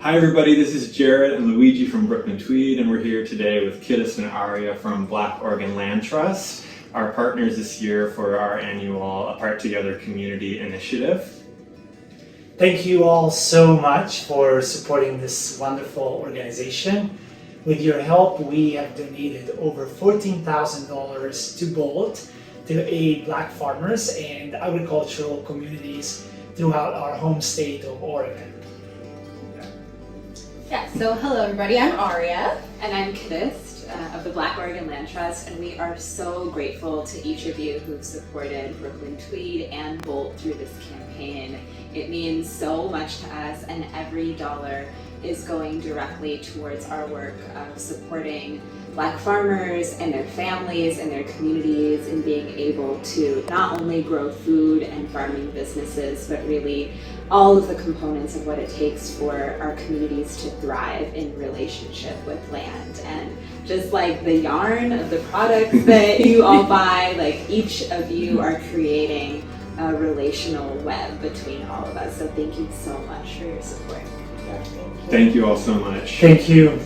Hi everybody, this is Jared and Luigi from Brooklyn Tweed, and we're here today with Qiddist and Aria from Black Oregon Land Trust, our partners this year for our annual Apart Together community initiative. Thank you all so much for supporting this wonderful organization. With your help, we have donated over $14,000 to Bolt to aid Black farmers and agricultural communities throughout our home state of Oregon. Yeah, so hello everybody, I'm Aria. And I'm Qiddist of the Black Oregon Land Trust, and we are so grateful to each of you who've supported Brooklyn Tweed and Bolt through this campaign. It means so much to us, and every dollar is going directly towards our work of supporting Black farmers and their families and their communities in being able to not only grow food and farming businesses, but really all of the components of what it takes for our communities to thrive in relationship with land. And just like the yarn of the products that you all buy, like each of you are creating a relational web between all of us. So thank you so much for your support. Thank you all so much. Thank you.